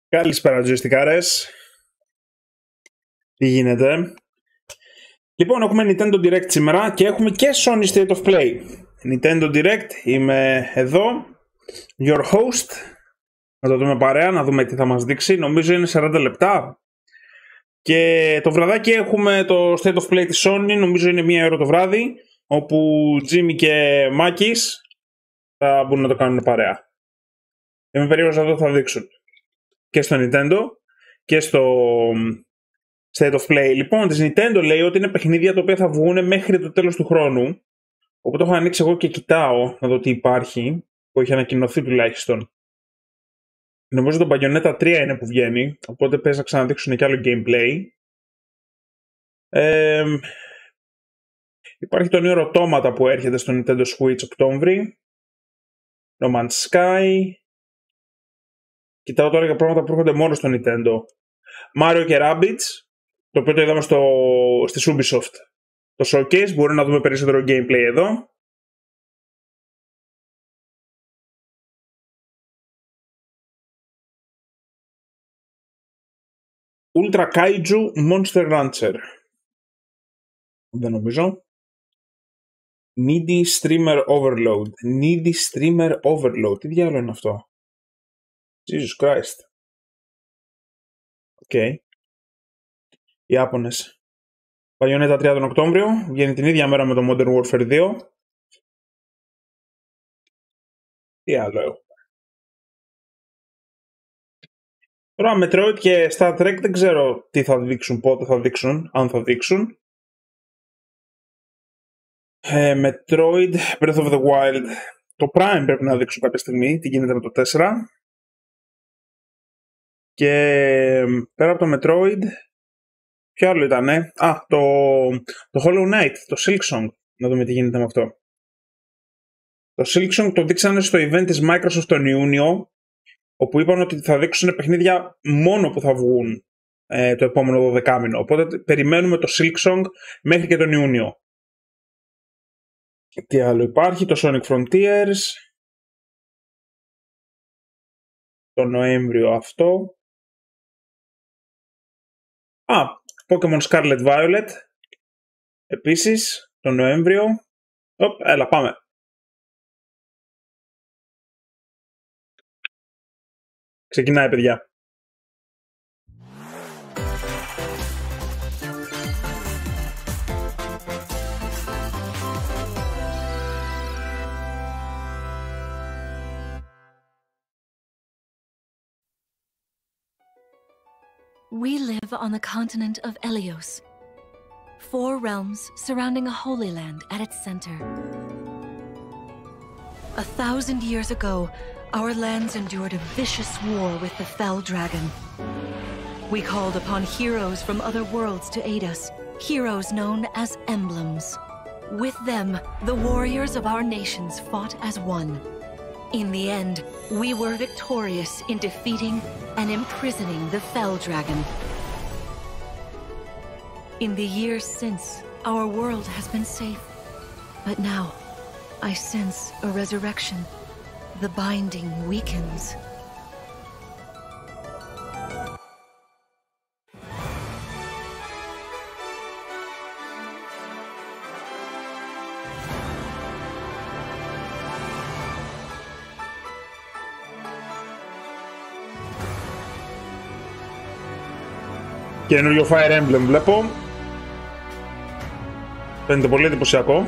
Καλησπέρα joystickgr. Τι γίνεται? Λοιπόν, έχουμε Nintendo Direct σήμερα και έχουμε και Sony State of Play. Nintendo Direct, είμαι εδώ, your host. Να το δούμε παρέα, να δούμε τι θα μας δείξει. Νομίζω είναι 40 λεπτά. Και το βραδάκι έχουμε το State of Play της Sony, νομίζω είναι 1 ώρα το βράδυ, όπου Jimmy και Makis θα μπορούν να το κάνουν παρέα. Είμαι περίεργος να δω θα δείξουν. Και στο Nintendo και στο State of Play. Λοιπόν, της Nintendo λέει ότι είναι παιχνίδια τα οποία θα βγουν μέχρι το τέλος του χρόνου. Οπότε έχω ανοίξει εγώ και κοιτάω να δω τι υπάρχει, που έχει ανακοινωθεί τουλάχιστον. Νομίζω το Bayonetta 3 είναι που βγαίνει, οπότε πες να ξαναδείξουν και άλλο gameplay. Υπάρχει το νέο Automata που έρχεται στο Nintendo Switch Οκτώβρη. No Man's Sky. Κοιτάω τώρα για πράγματα που έρχονται μόνο στο Nintendo. Mario και Rabbids, το οποίο το είδαμε στη Ubisoft. Το showcase, μπορούμε να δούμε περισσότερο gameplay εδώ. Ultra Kaiju Monster Rancher. Δεν νομίζω. Needy Streamer Overload. Needy Streamer Overload. Τι διάλογο είναι αυτό? Jesus Christ. Οκ. Ιάπωνες. Bayonetta 3 τον Οκτώβριο. Βγαίνει την ίδια μέρα με το Modern Warfare 2. Τι άλλο έχω? Τώρα Metroid και Star Trek δεν ξέρω τι θα δείξουν, πότε θα δείξουν, αν θα δείξουν. Metroid, Breath of the Wild. Το Prime πρέπει να δείξουν κάποια στιγμή, τι γίνεται με το 4. Και πέρα από το Metroid, ποιο άλλο ήτανε? Το Hollow Knight, το Silksong. Να δούμε τι γίνεται με αυτό. Το Silksong το δείξανε στο event της Microsoft τον Ιούνιο, όπου είπαν ότι θα δείξουν παιχνίδια μόνο που θα βγουν το επόμενο 12 μήνο. Οπότε περιμένουμε το Silksong μέχρι και τον Ιούνιο. Τι άλλο υπάρχει? Το Sonic Frontiers. Το Νοέμβριο αυτό. Pokemon Scarlet Violet. Επίσης, το Νοέμβριο. Έλα, πάμε. Ξεκινάει, παιδιά. We live on the continent of Elios, 4 realms surrounding a holy land at its center. 1,000 years ago, our lands endured a vicious war with the fell dragon. We called upon heroes from other worlds to aid us, heroes known as emblems. With them, the warriors of our nations fought as one. In the end, we were victorious in defeating and imprisoning the fell dragon. In the years since, our world has been safe. But now, I sense a resurrection. The binding weakens. Καινούριο Fire Emblem βλέπω. Φαίνεται πολύ εντυπωσιακό.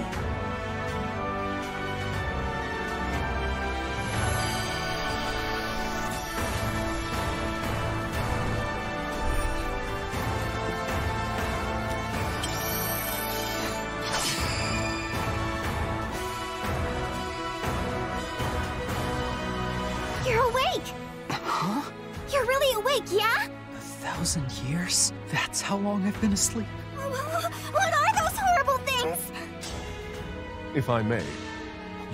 You're awake! Huh? You're really awake, yeah? 1,000 years? That's how long I've been asleep. What are those horrible things? If I may,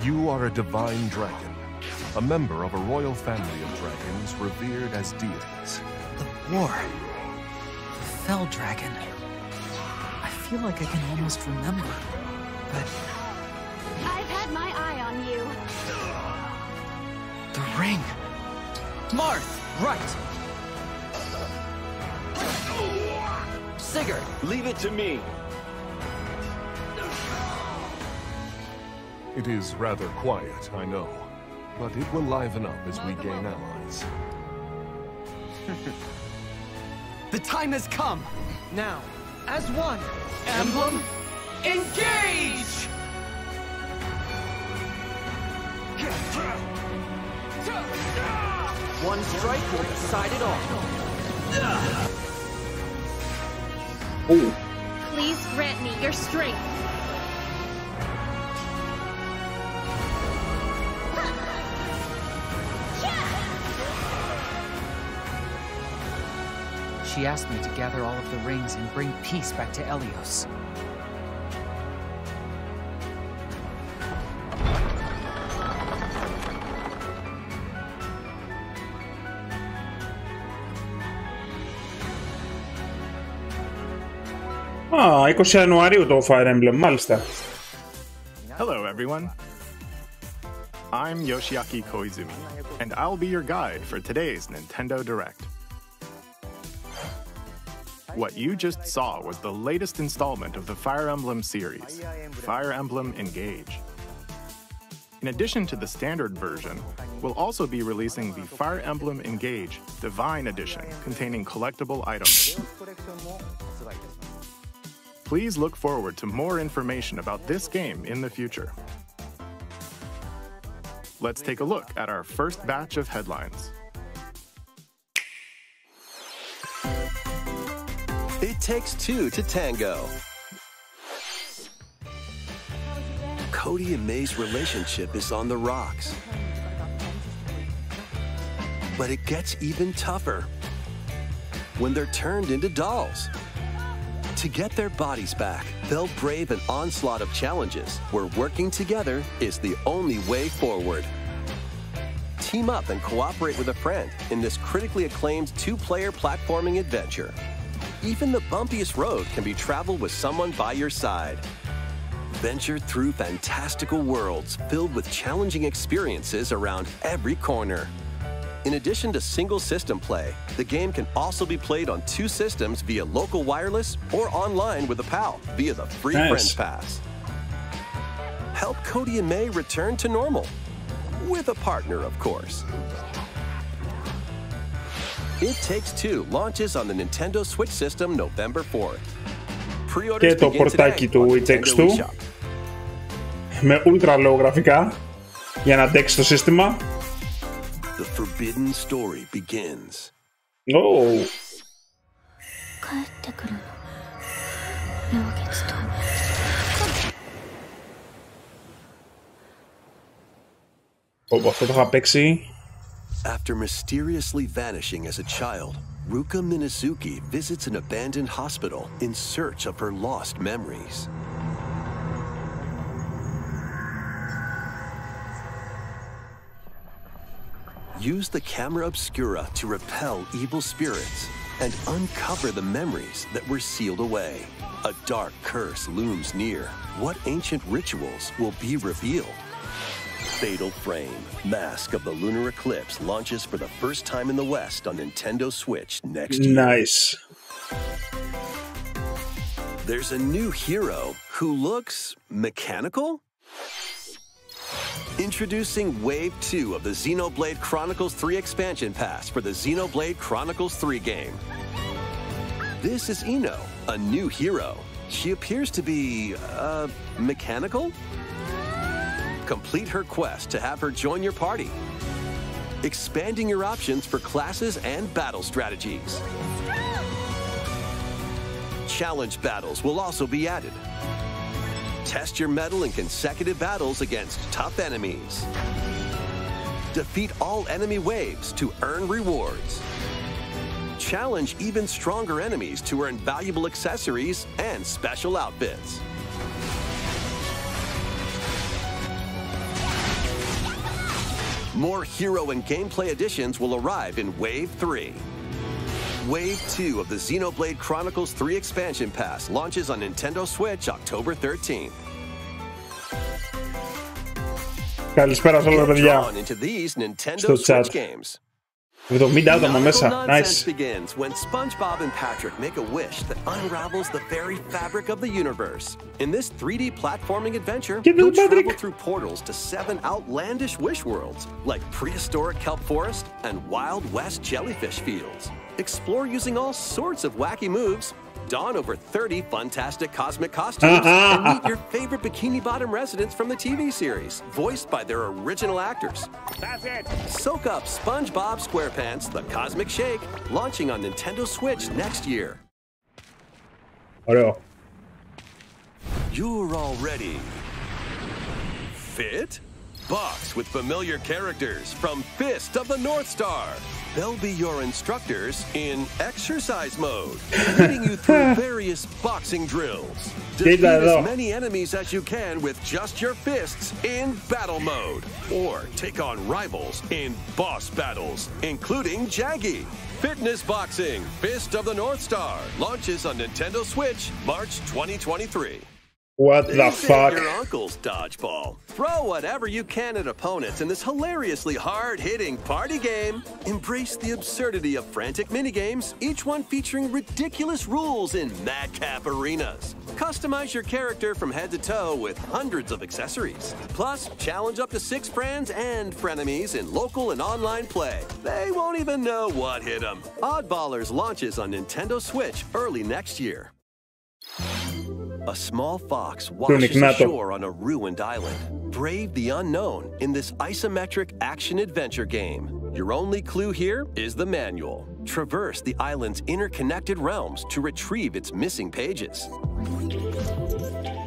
you are a divine dragon, a member of a royal family of dragons revered as deities. The war. The fell dragon. I feel like I can almost remember, but I've had my eye on you. the ring. Marth, right. Sigurd, Leave it to me. It is rather quiet, I know, but it will liven up as we gain allies. the time has come. Now, as one, emblem, engage! One strike will decide it all. Oh. Please grant me your strength. She asked me to gather all of the rings and bring peace back to Elios. Α, 20 Ιανουαρίου το Fire Emblem, μάλιστα. Hello, everyone. I'm Yoshiaki Koizumi, and I'll be your guide for today's Nintendo Direct. What you just saw was the latest installment of the Fire Emblem series, Fire Emblem Engage. In addition to the standard version, we'll also be releasing the Fire Emblem Engage Divine Edition containing collectible items. Please look forward to more information about this game in the future. Let's take a look at our first batch of headlines. It takes two to tango. Cody and May's relationship is on the rocks. But it gets even tougher when they're turned into dolls. To get their bodies back, they'll brave an onslaught of challenges where working together is the only way forward. Team up and cooperate with a friend in this critically acclaimed two-player platforming adventure. Even the bumpiest road can be traveled with someone by your side. Venture through fantastical worlds filled with challenging experiences around every corner. In addition to single system play, the game can also be played on two systems via local wireless or online with a pal via the free Friends Pass. Help Cody and May return to normal. With a partner, of course. It Takes Two launches on the Nintendo Switch system November 4th. Και το πορτάκι του It Takes Two με ultra low γραφικά για να αντέξει το σύστημα. The forbidden story begins. Oh. Αυτό το είχα παίξει. After mysteriously vanishing as a child, Ruka Minazuki visits an abandoned hospital in search of her lost memories. Use the camera obscura to repel evil spirits and uncover the memories that were sealed away. A dark curse looms near. What ancient rituals will be revealed? Fatal Frame, Mask of the Lunar Eclipse launches for the first time in the West on Nintendo Switch next year. Nice. There's a new hero who looks mechanical? Introducing Wave 2 of the Xenoblade Chronicles 3 expansion pass for the Xenoblade Chronicles 3 game. This is Ino, a new hero. She appears to be, mechanical? Complete her quest to have her join your party, expanding your options for classes and battle strategies. Challenge battles will also be added. Test your mettle in consecutive battles against tough enemies. Defeat all enemy waves to earn rewards. Challenge even stronger enemies to earn valuable accessories and special outfits. More hero and gameplay additions will arrive in Wave 3. Wave 2 of the Xenoblade Chronicles 3 expansion pass launches on Nintendo Switch October 13th. Καλησπέρα σε όλα τα παιδιά into these Nintendo στο Switch chat. games. 70 άτομα μέσα. Nonsense Nice. begins when SpongeBob and Patrick make a wish that unravels the very fabric of the universe. In this 3D platforming adventure, you'll travel through portals to 7 outlandish wish worlds, like prehistoric kelp forest and Wild West jellyfish fields. Explore using all sorts of wacky moves, don over 30 fantastic cosmic costumes, and meet your favorite Bikini Bottom residents from the TV series, voiced by their original actors. That's it! Soak up SpongeBob SquarePants The Cosmic Shake, launching on Nintendo Switch next year. Ωραίο. You're all ready. Fit? Box with familiar characters from Fist of the North Star. They'll be your instructors in exercise mode, leading you through various boxing drills. Defeat as many enemies as you can with just your fists in battle mode, or take on rivals in boss battles, including Jaggy. Fitness Boxing, Fist of the North Star, launches on Nintendo Switch March 2023. What the fuck? Your uncle's dodgeball. Throw whatever you can at opponents in this hilariously hard-hitting party game. Embrace the absurdity of frantic minigames, each one featuring ridiculous rules in madcap arenas. Customize your character from head to toe with hundreds of accessories. Plus, challenge up to 6 friends and frenemies in local and online play. They won't even know what hit them. Oddballers launches on Nintendo Switch early next year. A small fox washes ashore on a ruined island. Brave the unknown in this isometric action-adventure game. Your only clue here is the manual. Traverse the island's interconnected realms to retrieve its missing pages.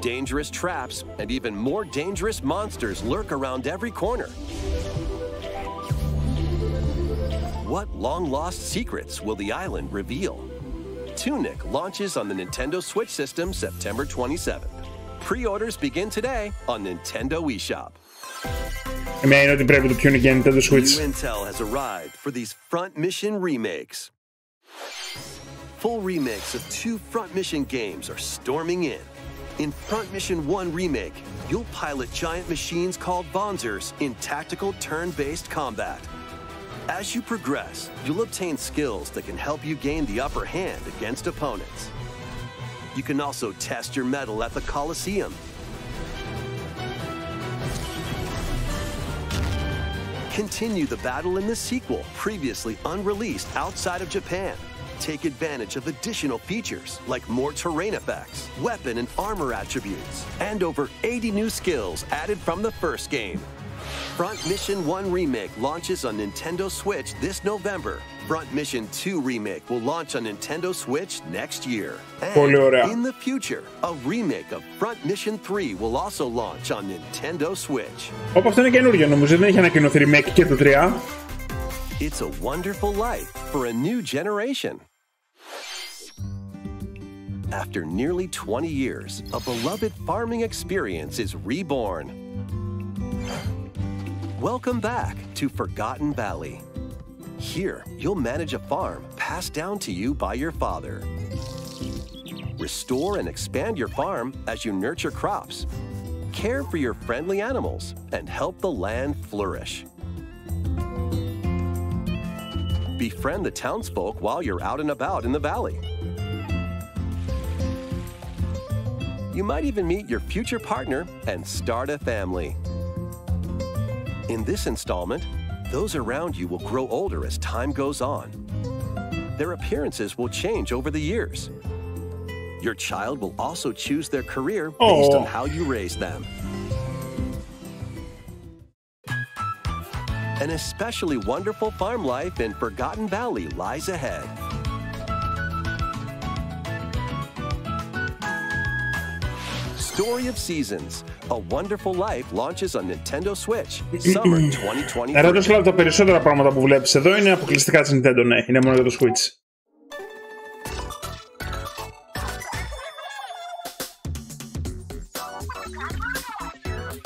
Dangerous traps and even more dangerous monsters lurk around every corner. What long-lost secrets will the island reveal? Tunic launches on the Nintendo Switch system September 27th. Pre-orders begin today on Nintendo eShop. Μια είναι ότι πρέπει το Tunic για Nintendo Switch. New intel has arrived for these Front Mission remakes. Full remakes of 2 Front Mission games are storming in. In Front Mission 1 Remake, you'll pilot giant machines called Bonzers in tactical turn-based combat. As you progress, you'll obtain skills that can help you gain the upper hand against opponents. You can also test your mettle at the Colosseum. Continue the battle in the sequel, previously unreleased outside of Japan. Take advantage of additional features like more terrain effects, weapon and armor attributes, and over 80 new skills added from the first game. Front Mission 1 Remake launches on Nintendo Switch this November. Front Mission 2 Remake will launch on Nintendo Switch next year. And in the future, a remake of Front Mission 3 will also launch on Nintendo Switch. Όπου αυτό είναι καινούργιο, νομίζω δεν έχει ανακοινωθεί remake και το 3. It's a wonderful life for a new generation. After nearly 20 years, a beloved farming experience is reborn. Welcome back to Forgotten Valley. Here, you'll manage a farm passed down to you by your father. Restore and expand your farm as you nurture crops, care for your friendly animals, and help the land flourish. Befriend the townsfolk while you're out and about in the valley. You might even meet your future partner and start a family. In this installment, those around you will grow older as time goes on. Their appearances will change over the years. Your child will also choose their career based on how you raise them. An especially wonderful farm life in Forgotten Valley lies ahead. Story of Seasons, A Wonderful Life launches on Nintendo Switch, Summer 2023. Ερώτηση, τα περισσότερα πράγματα που βλέπεις εδώ είναι αποκλειστικά της Nintendo, ναι, είναι μόνο για το Switch.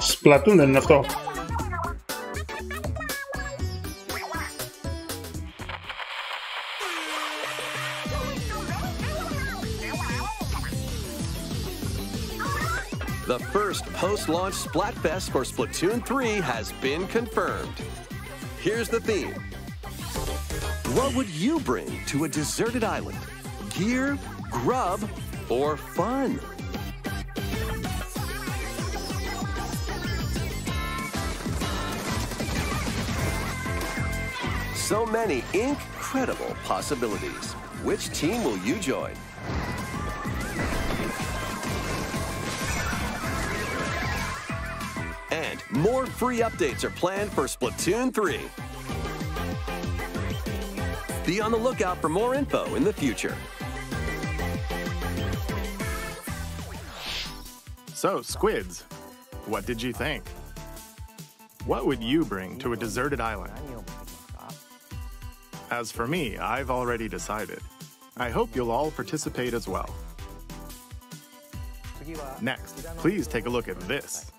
Splatoon δεν είναι αυτό? The first post-launch Splatfest for Splatoon 3 has been confirmed. Here's the theme. What would you bring to a deserted island? Gear, grub, or fun? So many incredible possibilities. Which team will you join? And more free updates are planned for Splatoon 3. Be on the lookout for more info in the future. So, squids, what did you think? What would you bring to a deserted island? As for me, I've already decided. I hope you'll all participate as well. Next, please take a look at this.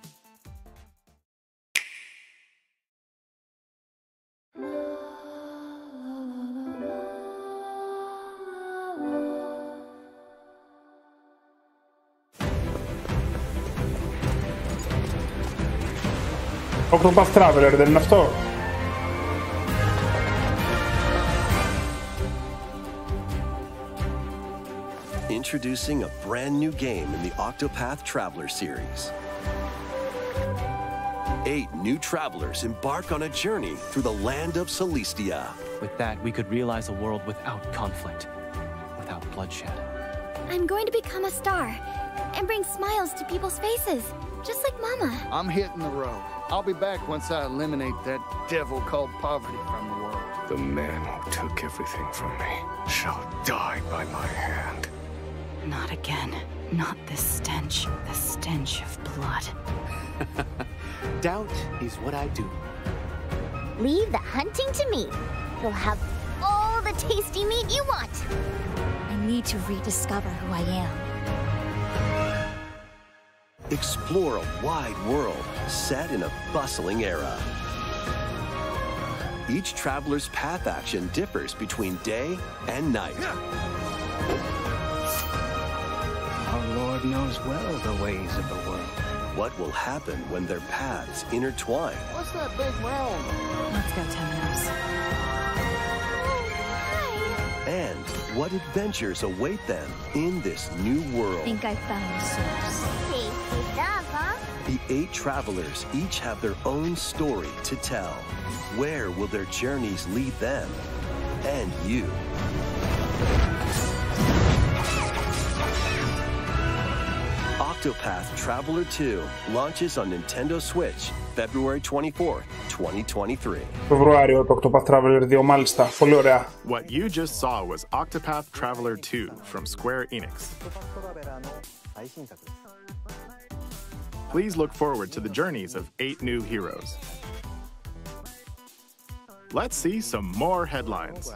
Octopath Traveler, δεν είναι αυτό? Introducing a brand new game in the Octopath Traveler series. 8 new travelers embark on a journey through the land of Celestia. With that, we could realize a world without conflict, without bloodshed. I'm going to become a star and bring smiles to people's faces, just like Mama. I'm hitting the road. I'll be back once I eliminate that devil called poverty from the world. The man who took everything from me shall die by my hand. Not again. Not this stench. The stench of blood. Doubt is what I do. Leave the hunting to me. You'll have all the tasty meat you want. I need to rediscover who I am. Explore a wide world set in a bustling era. Each traveler's path action differs between day and night. Our Lord knows well the ways of the world. What will happen when their paths intertwine? What's that big round? Let's go, Temenos. And what adventures await them in this new world? I think I found the source. Tasty stuff, huh? The 8 travelers each have their own story to tell. Where will their journeys lead them and you? Octopath Traveler 2 launches on Nintendo Switch February 24th, 2023. Φεβρουάριο το Octopath Traveler 2, μάλιστα. Πολύ ωραία. What you just saw was Octopath Traveler 2 from Square Enix. Please look forward to the journeys of 8 new heroes. Let's see some more headlines.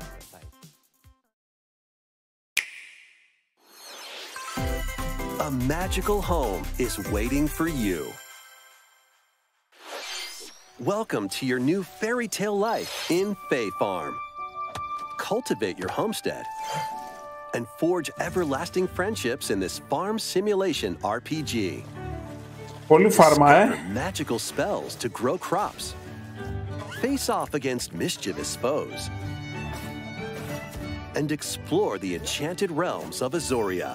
A magical home is waiting for you. Welcome to your new fairy tale life in Fae Farm. Cultivate your homestead and forge everlasting friendships in this farm simulation RPG. Πολύ φάρμα, Magical spells to grow crops. Face off against mischievous foes. And explore the enchanted realms of Azoria.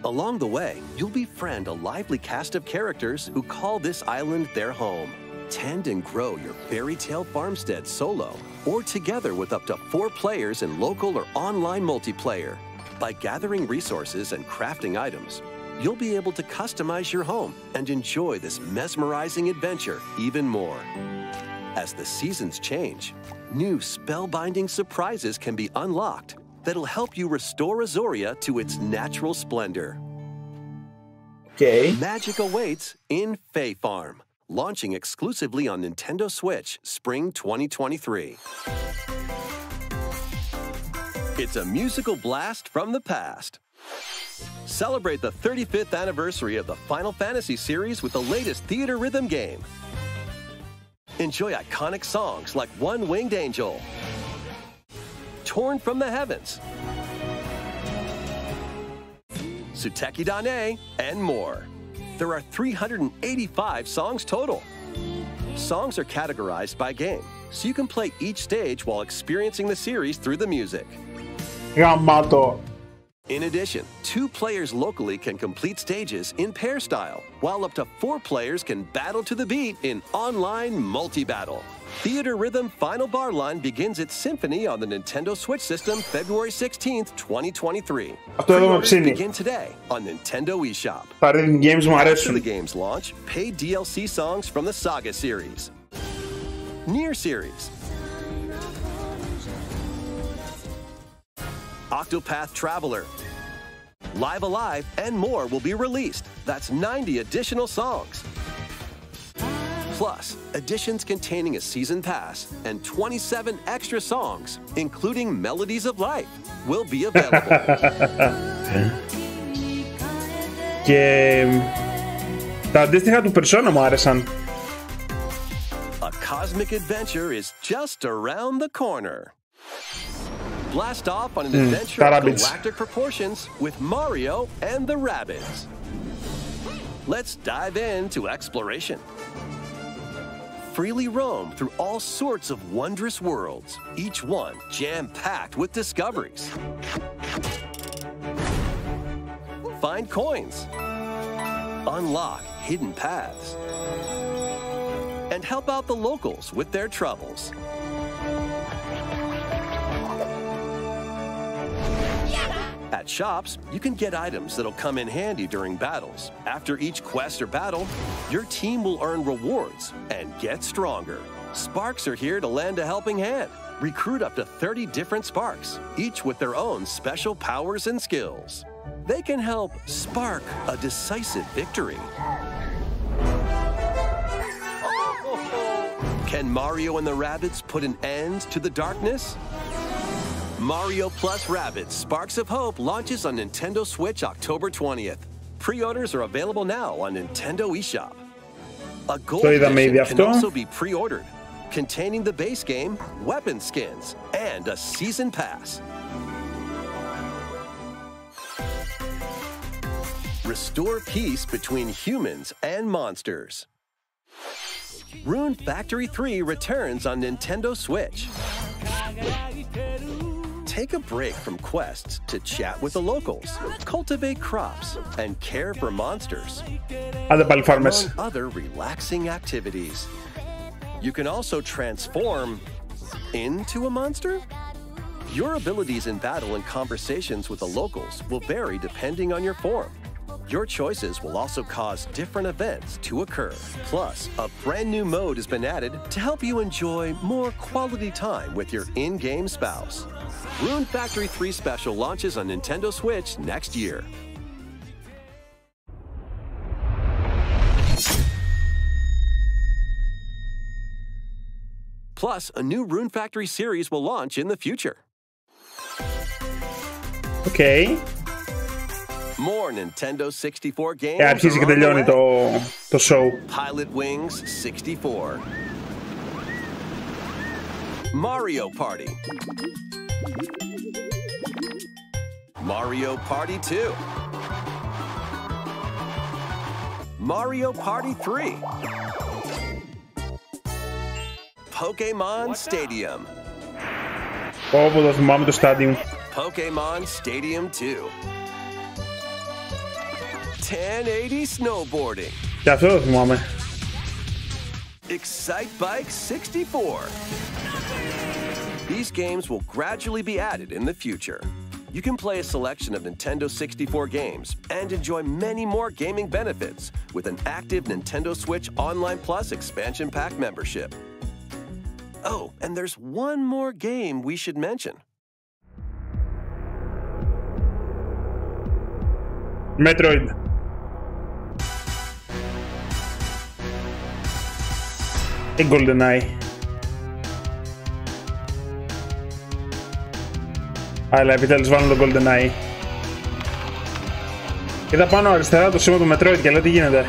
Along the way, you'll befriend a lively cast of characters who call this island their home. Tend and grow your fairy tale farmstead solo or together with up to 4 players in local or online multiplayer. By gathering resources and crafting items, you'll be able to customize your home and enjoy this mesmerizing adventure even more. As the seasons change, new spellbinding surprises can be unlocked that'll help you restore Azoria to its natural splendor. Okay. Magic awaits in Fae Farm, launching exclusively on Nintendo Switch Spring 2023. It's a musical blast from the past. Celebrate the 35th anniversary of the Final Fantasy series with the latest theater rhythm game. Enjoy iconic songs like One Winged Angel, Torn from the Heavens, Suteki Dane, and more. There are 385 songs total. Songs are categorized by game, so you can play each stage while experiencing the series through the music. Γαμάτο. In addition, 2 players locally can complete stages in pair style, while up to 4 players can battle to the beat in online multi-battle. Theater Rhythm Final Bar Line begins its symphony on the Nintendo Switch system February 16th, 2023. Pre-orders begin today on Nintendo eShop. After the game's launch, paid DLC songs from the Saga series, Nier series, Octopath Traveler, Live Alive, and more will be released. That's 90 additional songs. Plus, editions containing a season pass and 27 extra songs, including Melodies of Life, will be available. Και τα αντίστοιχα του Persona μου άρεσαν. A cosmic adventure is just around the corner. Blast off on an adventure of galactic proportions with Mario and the Rabbids. Let's dive into exploration. Freely roam through all sorts of wondrous worlds, each one jam-packed with discoveries. Find coins, unlock hidden paths, and help out the locals with their troubles. At shops, you can get items that'll come in handy during battles. After each quest or battle, your team will earn rewards and get stronger. Sparks are here to lend a helping hand. Recruit up to 30 different Sparks, each with their own special powers and skills. They can help spark a decisive victory. Can Mario and the Rabbids put an end to the darkness? Mario Plus Rabbids Sparks of Hope launches on Nintendo Switch October 20th. Pre-orders are available now on Nintendo eShop. A gold edition can also be pre-ordered, containing the base game, weapon skins, and a season pass. Restore peace between humans and monsters. Rune Factory 3 returns on Nintendo Switch. Take a break from quests to chat with the locals, cultivate crops, and care for monsters, among other relaxing activities. You can also transform into a monster? Your abilities in battle and conversations with the locals will vary depending on your form. Your choices will also cause different events to occur. Plus, a brand new mode has been added to help you enjoy more quality time with your in-game spouse. Rune Factory 3 Special launches on Nintendo Switch next year. Plus, a new Rune Factory series will launch in the future. Okay. More Nintendo 64 games. Αρχίζει και τελειώνει το show. Pilot Wings 64. Mario Party. Mario Party 2. Mario Party 3. Pokemon Stadium. Όπου το θυμάμαι το Stadium. Pokemon Stadium 2. 1080 Snowboarding. Και αυτό το θυμάμαι. Excite Bike 64. These games will gradually be added in the future. You can play a selection of Nintendo 64 games and enjoy many more gaming benefits with an active Nintendo Switch Online Plus expansion pack membership. Oh, and there's one more game we should mention. Metroid. Η GoldenEye. Αλλά επιτέλους βάλουν το GoldenEye. Είδα πάνω αριστερά το σήμα του Metroid και λέω τι γίνεται.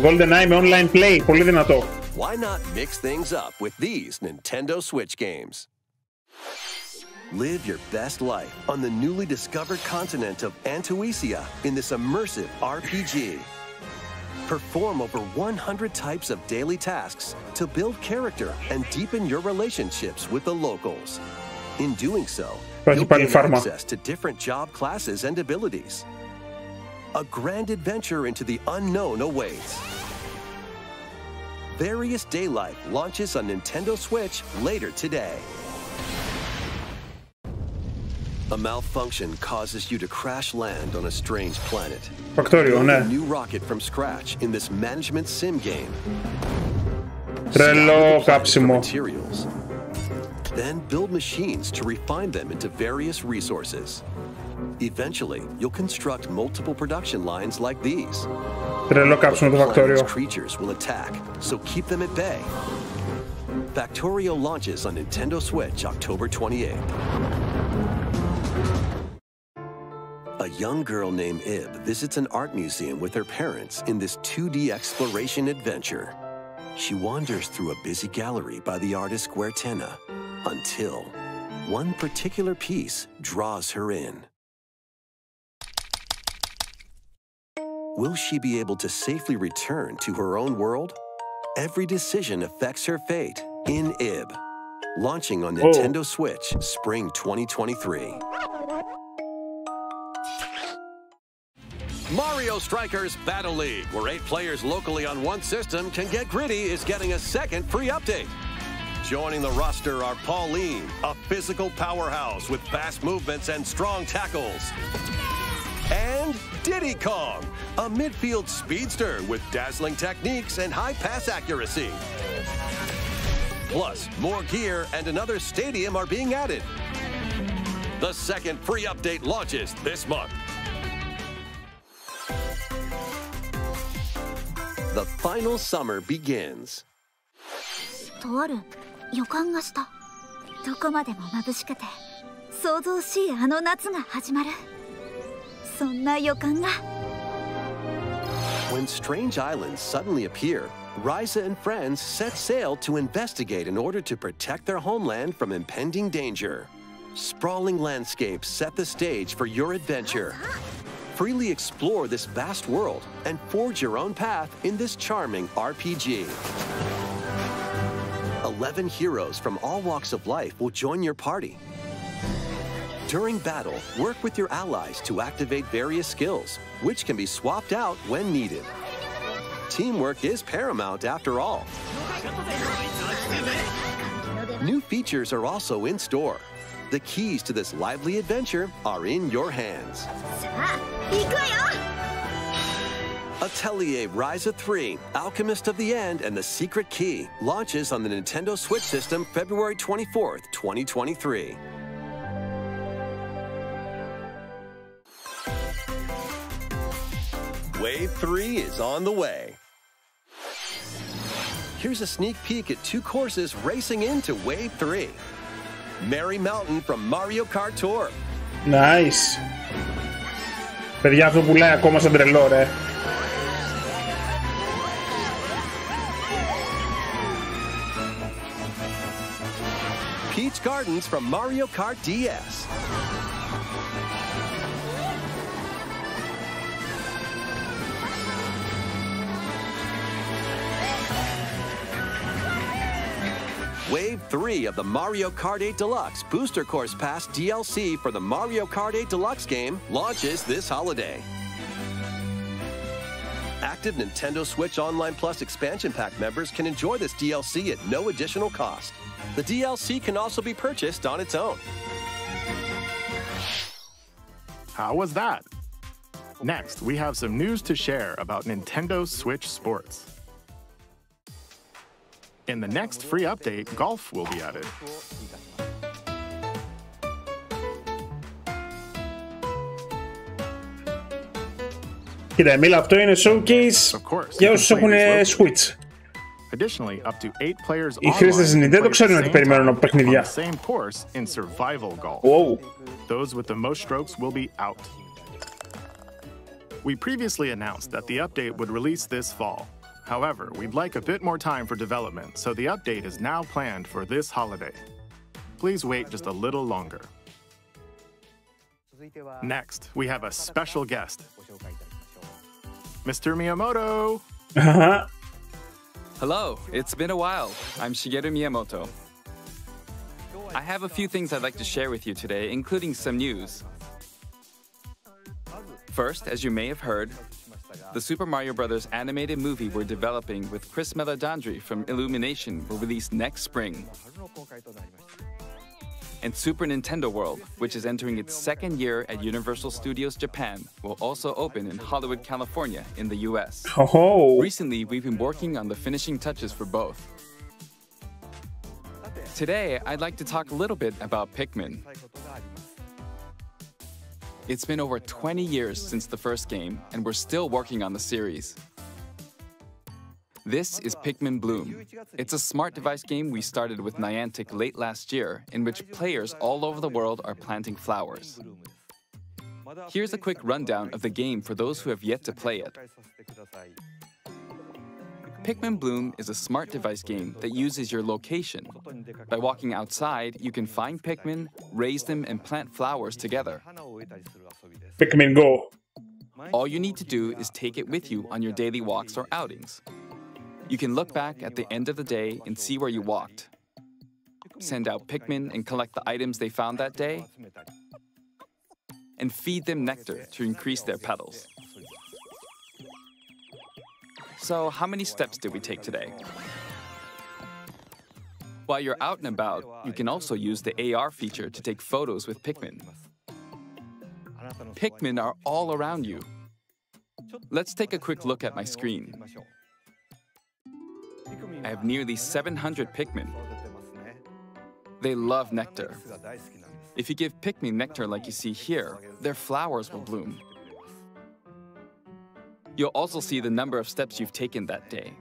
GoldenEye με online play, πολύ δυνατό. Why not mix things up with these Nintendo Switch games? Live your best life on the newly discovered continent of Antuisia in this immersive RPG. Perform over 100 types of daily tasks to build character and deepen your relationships with the locals. In doing so, you'll gain access to different job classes and abilities. A grand adventure into the unknown awaits. Various Day Life launches on Nintendo Switch later today. A malfunction causes you to crash land on a strange planet. Build a new rocket from scratch in this management sim game. Materials. Then build machines to refine them into various resources. Eventually, you'll construct multiple production lines like these. Planet's creatures will attack, so keep them at bay. Factorio launches on Nintendo Switch October 28th. A young girl named Ib visits an art museum with her parents in this 2D exploration adventure. She wanders through a busy gallery by the artist Guertena until one particular piece draws her in. Will she be able to safely return to her own world? Every decision affects her fate in Ib. Launching on Nintendo Switch, Spring 2023. Mario Strikers Battle League, where 8 players locally on one system can get gritty, is getting a second free update. Joining the roster are Pauline, a physical powerhouse with fast movements and strong tackles. And Diddy Kong, a midfield speedster with dazzling techniques and high pass accuracy. Plus, more gear and another stadium are being added. The second free update launches this month. The final summer begins. とある予感がした。どこまでも眩しくて想像しいあの夏が始まる。そんな予感が。When strange islands suddenly appear, Ryza and friends set sail to investigate in order to protect their homeland from impending danger. Sprawling landscapes set the stage for your adventure. Freely explore this vast world and forge your own path in this charming RPG. 11 heroes from all walks of life will join your party. During battle, work with your allies to activate various skills, which can be swapped out when needed. Teamwork is paramount after all. New features are also in store. The keys to this lively adventure are in your hands. Atelier Ryza 3, Alchemist of the End and the Secret Key launches on the Nintendo Switch system February 24th, 2023. Wave 3 is on the way. Here's a sneak peek at 2 courses racing into Wave 3. Merry Mountain from Mario Kart Tour. Nice. Παιδιά, αυτό πουλάει ακόμα σαν τρελό, ρε. Peach Gardens from Mario Kart DS. Wave 3 of the Mario Kart 8 Deluxe Booster Course Pass DLC for the Mario Kart 8 Deluxe game launches this holiday. Active Nintendo Switch Online Plus expansion pack members can enjoy this DLC at no additional cost. The DLC can also be purchased on its own. How was that? Next, we have some news to share about Nintendo Switch Sports. In the next free update, golf will be added. Κοίτα, Εμίλ, αυτό είναι showcase για όσους έχουν Switch. Additionally, up to 8 players Οι χρήστες Nintendo ξέρουν ότι περιμένουν από παιχνίδια. Same course in survival golf. Whoa. Those with the most strokes will be out. We previously announced that the update would release this fall. However, we'd like a bit more time for development, so the update is now planned for this holiday. Please wait just a little longer. Next, we have a special guest. Mr. Miyamoto! Hello, it's been a while. I'm Shigeru Miyamoto. I have a few things I'd like to share with you today, including some news. First, as you may have heard, the Super Mario Bros. Animated movie we're developing with Chris Meledandri from Illumination will release next spring. And Super Nintendo World, which is entering its second year at Universal Studios Japan, will also open in Hollywood, California, in the US. Oh. Recently, we've been working on the finishing touches for both. Today, I'd like to talk a little bit about Pikmin. It's been over 20 years since the first game, and we're still working on the series. This is Pikmin Bloom. It's a smart device game we started with Niantic late last year, in which players all over the world are planting flowers. Here's a quick rundown of the game for those who have yet to play it. Pikmin Bloom is a smart device game that uses your location. By walking outside, you can find Pikmin, raise them, and plant flowers together. Pikmin Go. All you need to do is take it with you on your daily walks or outings. You can look back at the end of the day and see where you walked. Send out Pikmin and collect the items they found that day. And feed them nectar to increase their petals. So, how many steps did we take today? While you're out and about, you can also use the AR feature to take photos with Pikmin. Pikmin are all around you. Let's take a quick look at my screen. I have nearly 700 Pikmin. They love nectar. If you give Pikmin nectar like you see here, their flowers will bloom. You'll also see the number of steps you've taken that day.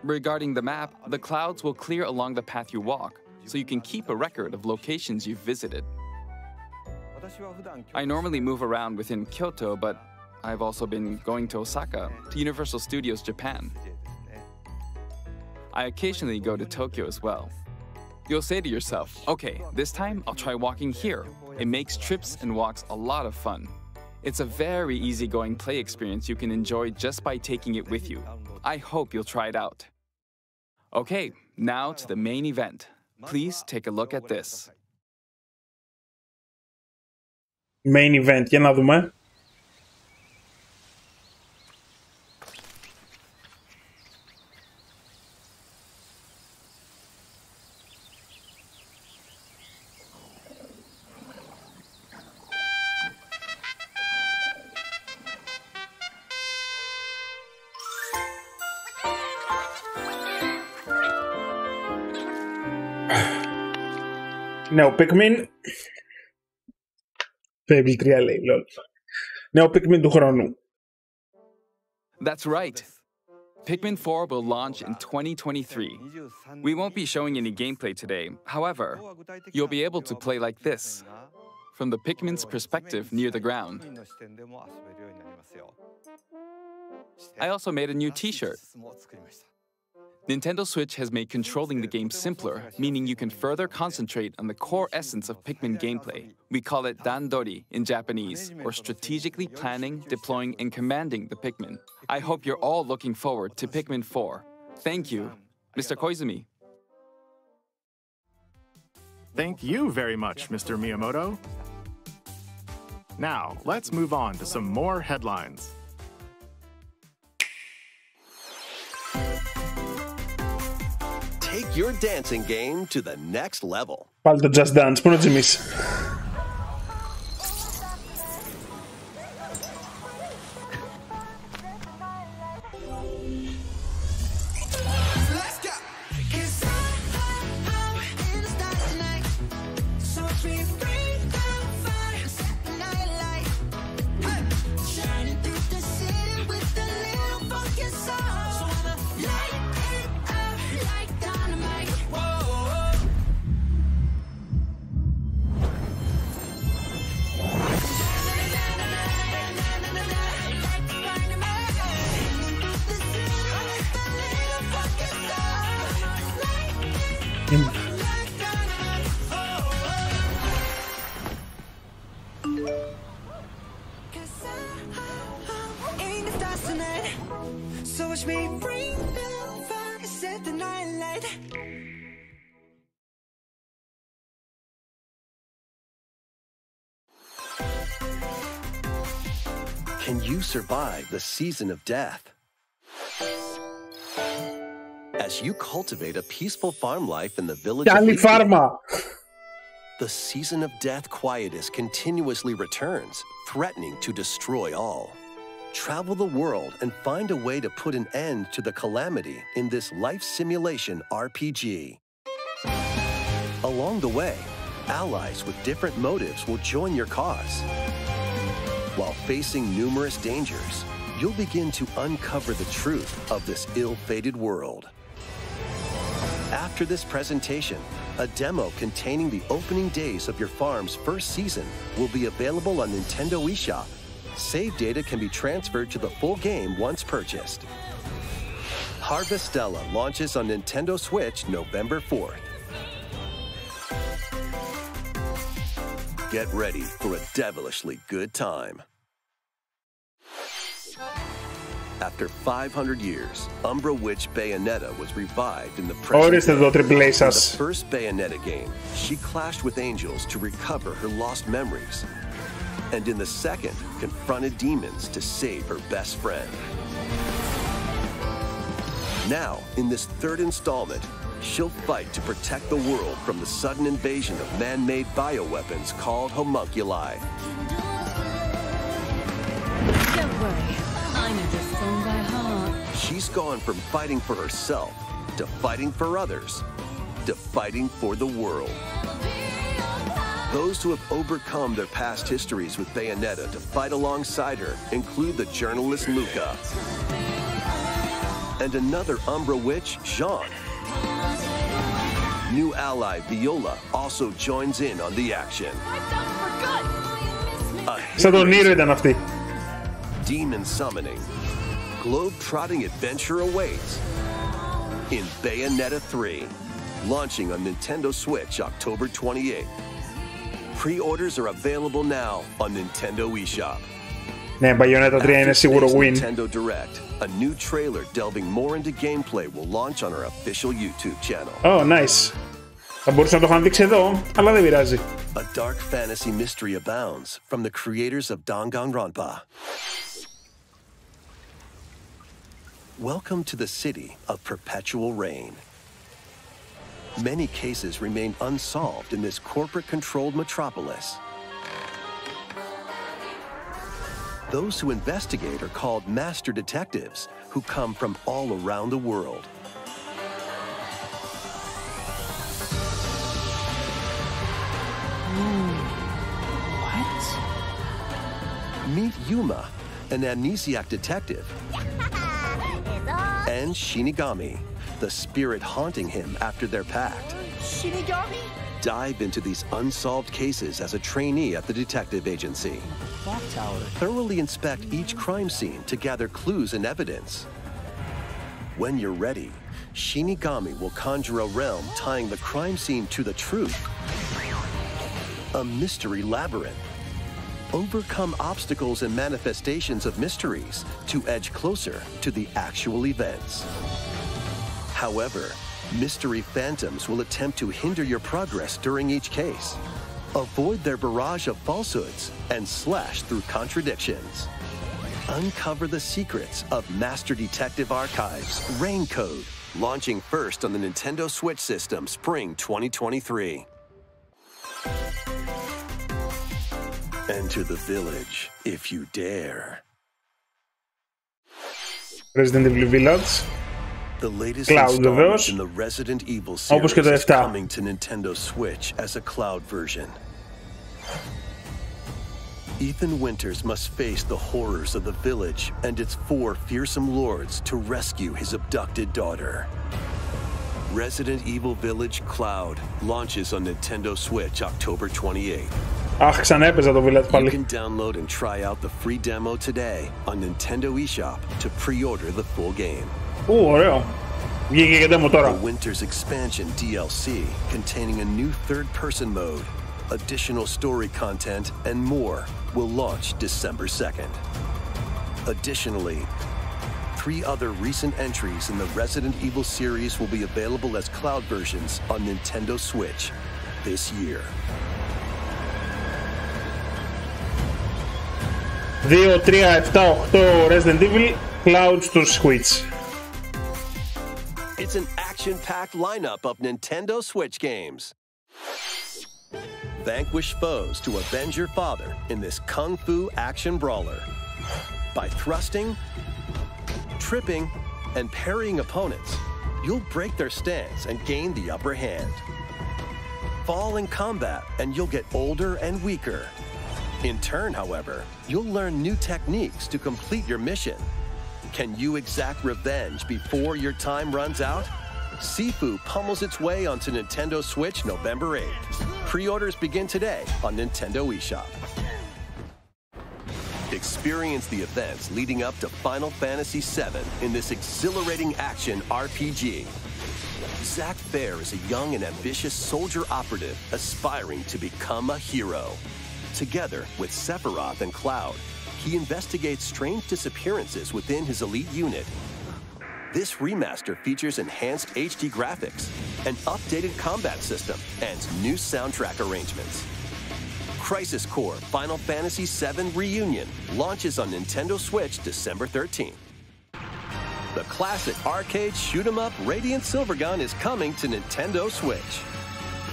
Regarding the map, the clouds will clear along the path you walk, so you can keep a record of locations you've visited. I normally move around within Kyoto, but I've also been going to Osaka, to Universal Studios Japan. I occasionally go to Tokyo as well. You'll say to yourself, okay, this time I'll try walking here. It makes trips and walks a lot of fun. It's a very easygoing play experience you can enjoy just by taking it with you. I hope you'll try it out. Okay, now to the main event. Please take a look at this. Main event, για να δούμε. Νέο Pikmin. Fable 3 λέει, lol. Νέο Pikmin του χρόνου. That's right. Pikmin 4 will launch in 2023. We won't be showing any gameplay today. However, you'll be able to play like this, from the Pikmin's perspective near the ground. I also made a new t-shirt. Nintendo Switch has made controlling the game simpler, meaning you can further concentrate on the core essence of Pikmin gameplay. We call it Dandori in Japanese, or strategically planning, deploying, and commanding the Pikmin. I hope you're all looking forward to Pikmin 4. Thank you, Mr. Koizumi. Thank you very much, Mr. Miyamoto. Now, let's move on to some more headlines. Take your dancing game to the next level. Πάλι το Just Dance, πού να τζιμείς. Can you survive the season of death? As you cultivate a peaceful farm life in the village of the season of death quietus continuously returns, threatening to destroy all. Travel the world and find a way to put an end to the calamity in this life simulation RPG. Along the way, allies with different motives will join your cause. While facing numerous dangers, you'll begin to uncover the truth of this ill-fated world. After this presentation, a demo containing the opening days of your farm's first season will be available on Nintendo eShop. Save data can be transferred to the full game once purchased. Harvestella launches on Nintendo Switch November 4th. Get ready for a devilishly good time. After 500 years, Umbra Witch Bayonetta was revived in the present day. In the first Bayonetta game, she clashed with angels to recover her lost memories. And in the second, confronted demons to save her best friend. Now, in this third installment, she'll fight to protect the world from the sudden invasion of man-made bioweapons called homunculi. Don't worry, I know this song by heart. She's gone from fighting for herself, to fighting for others, to fighting for the world. Those who have overcome their past histories with Bayonetta to fight alongside her include the journalist Luca, and another Umbra witch, Jean. New ally Viola also joins in on the action. Demon summoning, globe-trotting adventure awaits in Bayonetta 3, launching on Nintendo Switch October 28th. Pre-orders are available now on Nintendo eShop. Ναι, Bayonetta 3 είναι σίγουρο win. Nintendo Direct, a new trailer delving more into gameplay will launch on our official YouTube channel. Oh, nice. Θα μπορούσα να το είχαν δείξει εδώ, αλλά δεν πειράζει. A dark fantasy mystery abounds from the creators of Danganronpa. Welcome to the city of perpetual rain. Many cases remain unsolved in this corporate-controlled metropolis. Those who investigate are called master detectives, who come from all around the world. What? Meet Yuma, an amnesiac detective, and Shinigami, the spirit haunting him after their pact. Shinigami? Dive into these unsolved cases as a trainee at the detective agency. Clock tower. Thoroughly inspect each crime scene to gather clues and evidence. When you're ready, Shinigami will conjure a realm tying the crime scene to the truth. A mystery labyrinth. Overcome obstacles and manifestations of mysteries to edge closer to the actual events. However, mystery phantoms will attempt to hinder your progress during each case. Avoid their barrage of falsehoods and slash through contradictions. Uncover the secrets of Master Detective Archives Rain Code, launching first on the Nintendo Switch system spring 2023. Enter the village if you dare. Resident Evil Village. The latest Cloud installment in the Resident Evil series και το is 7. coming to Nintendo Switch as a cloud version. Ethan Winters must face the horrors of the village and its 4 fearsome lords to rescue his abducted daughter. Resident Evil Village Cloud launches on Nintendo Switch October 28th. Αχ, ξανέπαιζα το Village πάλι. You can download and try out the free demo today on Nintendo eShop to pre-order the full game. Ωραίο. Βγήκε και demo τώρα. The Winter's Expansion DLC containing a new third-person mode, additional story content, and more will launch December 2nd. Additionally, 3 other recent entries in the Resident Evil series will be available as cloud versions on Nintendo Switch this year. 2, 3, 7, 8 Resident Evil, Cloud στο Switch. It's an action-packed lineup of Nintendo Switch games. Vanquish foes to avenge your father in this kung fu action brawler. By thrusting, tripping, and parrying opponents, you'll break their stance and gain the upper hand. Fall in combat and you'll get older and weaker. In turn, however, you'll learn new techniques to complete your mission. Can you exact revenge before your time runs out? Sifu pummels its way onto Nintendo Switch November 8th. Pre-orders begin today on Nintendo eShop. Experience the events leading up to Final Fantasy VII in this exhilarating action RPG. Zack Fair is a young and ambitious soldier operative aspiring to become a hero. Together with Sephiroth and Cloud, he investigates strange disappearances within his elite unit. This remaster features enhanced HD graphics, an updated combat system, and new soundtrack arrangements. Crisis Core Final Fantasy VII Reunion launches on Nintendo Switch December 13th. The classic arcade shoot-'em-up Radiant Silvergun is coming to Nintendo Switch.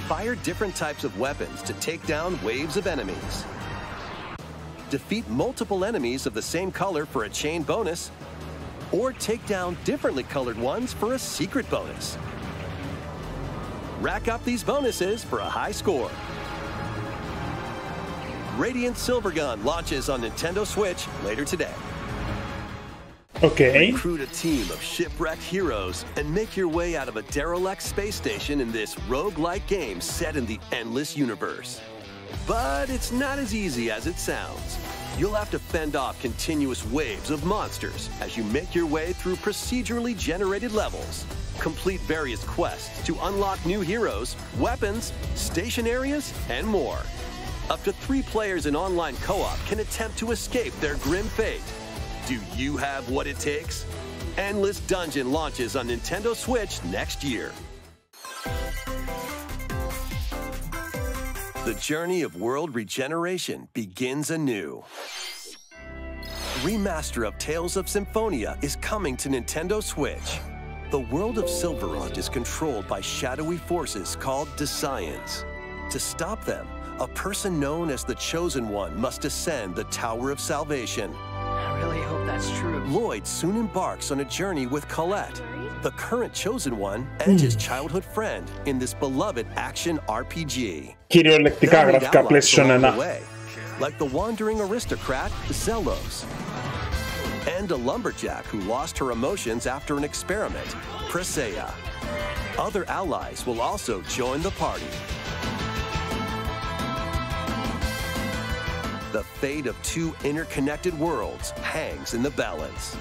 Fire different types of weapons to take down waves of enemies. Defeat multiple enemies of the same color for a chain bonus, or take down differently colored ones for a secret bonus. Rack up these bonuses for a high score. Radiant Silvergun launches on Nintendo Switch later today. Okay. Recruit a team of shipwrecked heroes and make your way out of a derelict space station in this roguelike game set in the endless universe. But it's not as easy as it sounds. You'll have to fend off continuous waves of monsters as you make your way through procedurally generated levels. Complete various quests to unlock new heroes, weapons, station areas, and more. Up to 3 players in online co-op can attempt to escape their grim fate. Do you have what it takes? Endless Dungeon launches on Nintendo Switch next year. The journey of world regeneration begins anew. Remaster of Tales of Symphonia is coming to Nintendo Switch. The world of Silverrond is controlled by shadowy forces called Desians. To stop them, a person known as the Chosen One must ascend the Tower of Salvation. I really hope that's true. Lloyd soon embarks on a journey with Colette, the current Chosen One and his childhood friend in this beloved action RPG. Κυριολεκτικά γραφικά PlayStation 1. Like the wandering aristocrat, Zelos. And a lumberjack who lost her emotions after an experiment, Presea. Other allies will also join the party. The fate of 2 interconnected worlds hangs in the balance.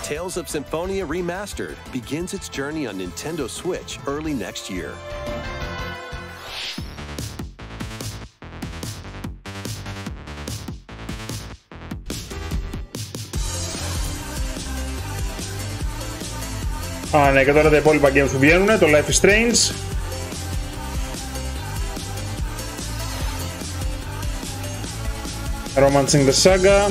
Tales of Symphonia Remastered begins its journey on Nintendo Switch early next year. Ναι, και τώρα τα υπόλοιπα games που βγαίνουν, το Life is Strange. Romancing the Saga.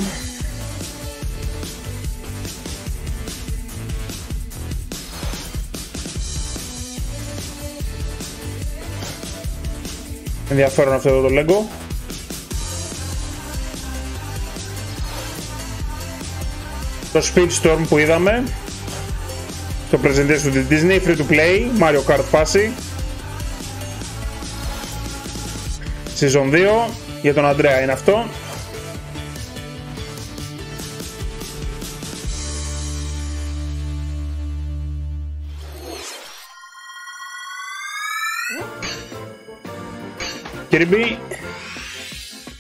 Ενδιαφέρον αυτό εδώ το Lego. Το Speedstorm που είδαμε στο presentation του Disney, free to play, Mario Kart φάση. Season 2, για τον Αντρέα είναι αυτό.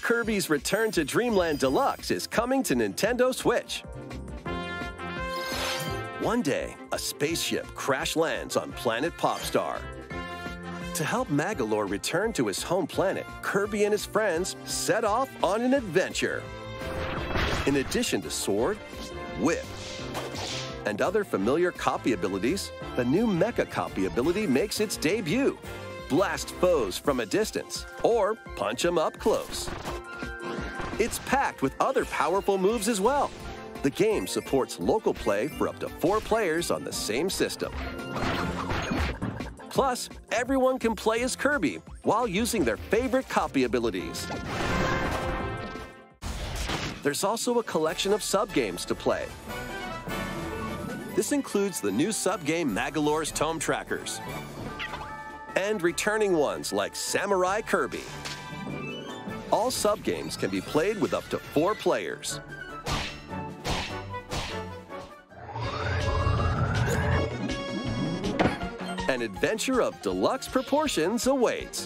Kirby's Return to Dreamland Deluxe is coming to Nintendo Switch. One day, a spaceship crash lands on planet Popstar. To help Magolor return to his home planet, Kirby and his friends set off on an adventure. In addition to Sword, Whip, and other familiar copy abilities, the new Mecha copy ability makes its debut. Blast foes from a distance, or punch them up close. It's packed with other powerful moves as well. The game supports local play for up to 4 players on the same system. Plus, everyone can play as Kirby while using their favorite copy abilities. There's also a collection of sub-games to play. This includes the new sub-game Magolor's Tome Trackers and returning ones like Samurai Kirby. All sub-games can be played with up to 4 players. An adventure of deluxe proportions awaits.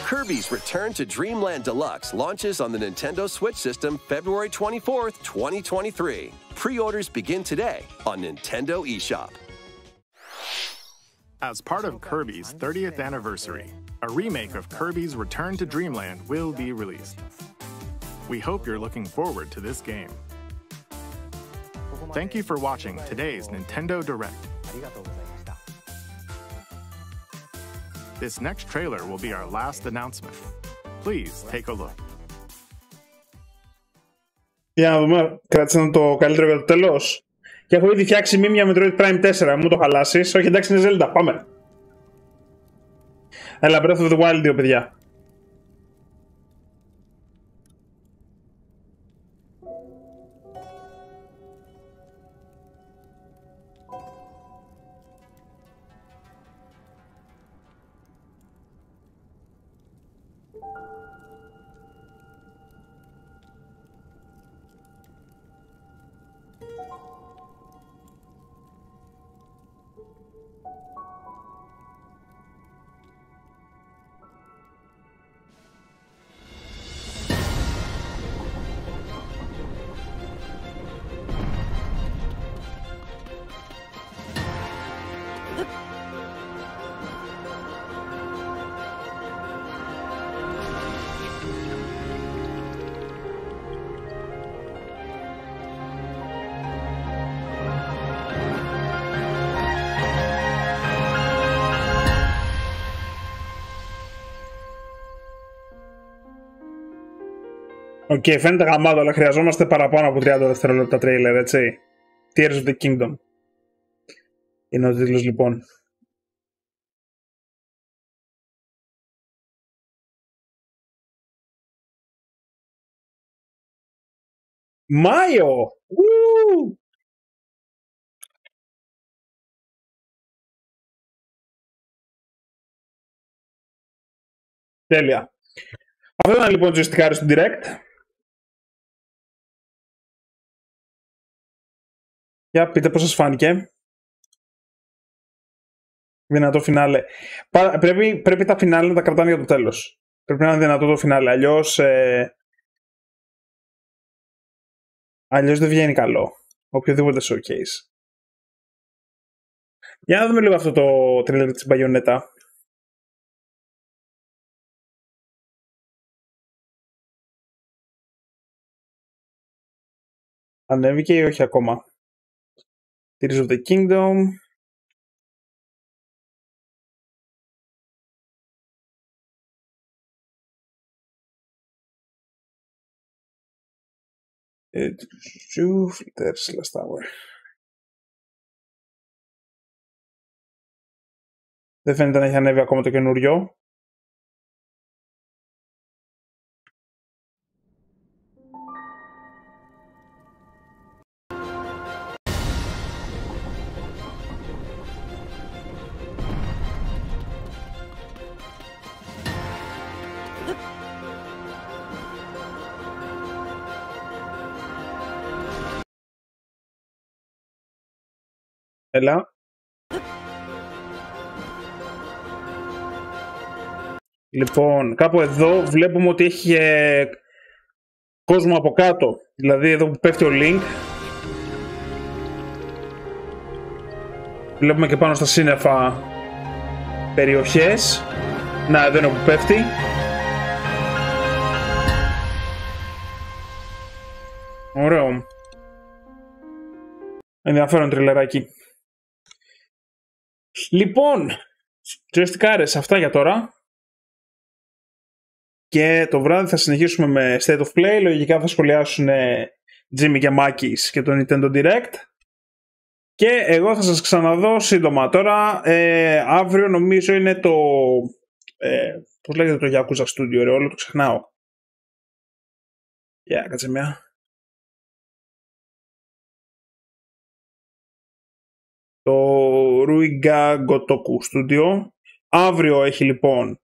Kirby's Return to Dreamland Deluxe launches on the Nintendo Switch system February 24th, 2023. Pre-orders begin today on Nintendo eShop. As part of Kirby's 30th anniversary, a remake of Kirby's Return to Dreamland will be released. We hope you're looking forward to this game. Thank you for watching today's Nintendo Direct. This next trailer will be our last announcement. Please take a look. Για να δούμε, κράτησαν το καλύτερο για το τέλος. Και έχω ήδη φτιάξει μίμια Metroid Prime 4, μου το χαλάσεις. Όχι, εντάξει, είναι Zelda, πάμε. Έλα, Breath of the Wild 2, παιδιά. Οκ, φαίνεται γαμάτο, αλλά χρειαζόμαστε παραπάνω από 30 δευτερόλεπτα τρέιλερ, έτσι. Tears of the Kingdom. Είναι ο τίτλος, λοιπόν. Μάιο! Ου! Τέλεια. Αυτό ήταν λοιπόν JoyStickgr στο Direct. Για πείτε πώς σας φάνηκε. Δυνατό φινάλε. Πρέπει τα φινάλε να τα κρατάνε για το τέλος. Πρέπει να είναι δυνατό το φινάλε. Αλλιώς δεν βγαίνει καλό. Οποιοδήποτε showcase. Για να δούμε λίγο αυτό το τρίλερ της Μπαγιονέτα. Ανέβηκε ή όχι ακόμα. Tears of the Kingdom. Filters last hour. Δεν φαίνεται να έχει ανέβει ακόμα το καινούριο. Έλα. Λοιπόν, κάπου εδώ βλέπουμε ότι έχει κόσμο από κάτω. Δηλαδή εδώ που πέφτει ο Link. Βλέπουμε και πάνω στα σύννεφα περιοχές. Να, εδώ είναι που πέφτει. Ωραίο. Ενδιαφέρον τριλεράκι. Λοιπόν, JoyStickgr, αυτά για τώρα. Και το βράδυ θα συνεχίσουμε με State of Play. Λογικά θα σχολιάσουν Jimmy και Makis και το Nintendo Direct. Και εγώ θα σας ξαναδώ σύντομα. Τώρα αύριο νομίζω είναι το πώς λέγεται το Yakuza Studio, ρε, όλο το ξεχνάω. Κάτσε μια. Το Ruiga Gotoku Studio. Αύριο έχει λοιπόν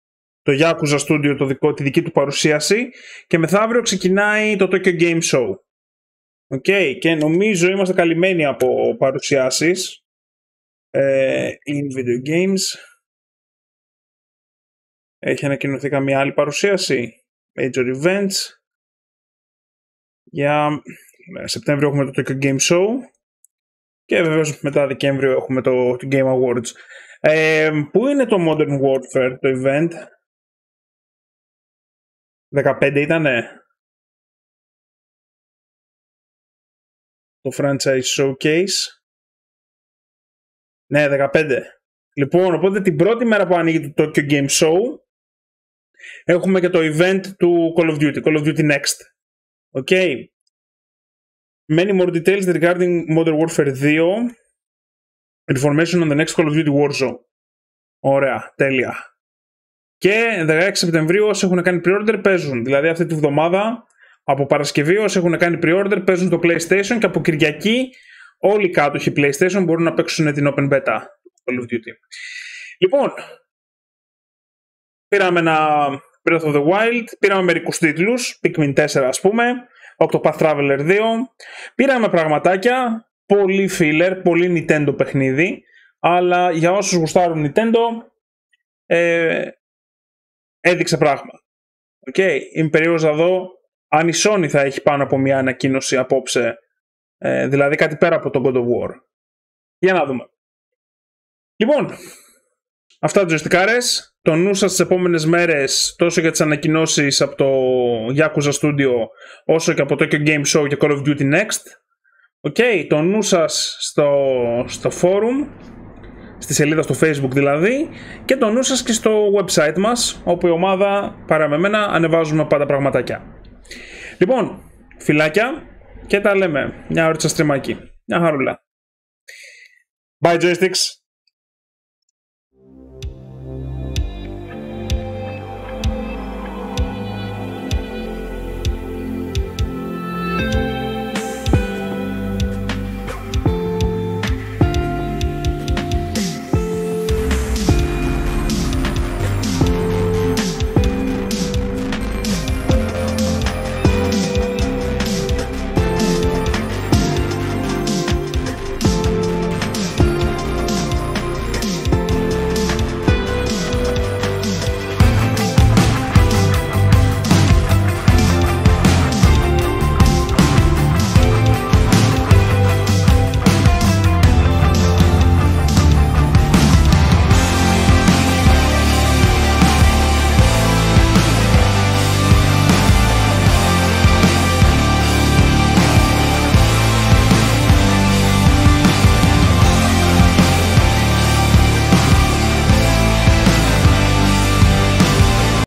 το Yakuza Studio τη δική του παρουσίαση και μεθαύριο ξεκινάει το Tokyo Game Show. Και νομίζω είμαστε καλυμμένοι από παρουσιάσεις in video games. Έχει ανακοινωθεί καμία άλλη παρουσίαση, major events. Για Σεπτέμβριο έχουμε το Tokyo Game Show και βεβαίως μετά Δεκέμβριο έχουμε το Game Awards. Πού είναι το Modern Warfare το event? 15 ήτανε το Franchise Showcase. Ναι, 15. Λοιπόν, οπότε την πρώτη μέρα που ανοίγει το Tokyo Game Show έχουμε και το event του Call of Duty Next. Many more details regarding Modern Warfare 2. Information on the next Call of Duty Warzone. Ωραία, τέλεια. Και 16 Σεπτεμβρίου όσοι έχουν κάνει pre-order παίζουν. Δηλαδή αυτή τη βδομάδα από Παρασκευή όσοι έχουν κάνει pre-order παίζουν το PlayStation και από Κυριακή όλοι οι κάτοχοι PlayStation μπορούν να παίξουν την Open Beta Call of Duty. Λοιπόν, πήραμε ένα Breath of the Wild, πήραμε μερικούς τίτλους, Pikmin 4 ας πούμε, Octopath Traveler 2, πήραμε πραγματάκια, πολύ filler, πολύ Nintendo παιχνίδι, αλλά για όσους γουστάρουν Nintendo έδειξε πράγμα. Είμαι περίεργος να δω αν η Sony θα έχει πάνω από μια ανακοίνωση απόψε, δηλαδή κάτι πέρα από το God of War. Για να δούμε. Λοιπόν, αυτά joystickgr. Το νου σας τις επόμενες μέρες τόσο για τις ανακοινώσεις από το Yakuza Studio όσο και από το Tokyo Game Show και Call of Duty Next. Το νου σας στο forum, στη σελίδα στο Facebook δηλαδή, και το νου σας και στο website μας, όπου η ομάδα παρά με εμένα ανεβάζουμε πάντα πραγματάκια. Λοιπόν, φιλάκια και τα λέμε μια ώριτσα στριμάκι. Μια χαρούλα. Bye joysticks!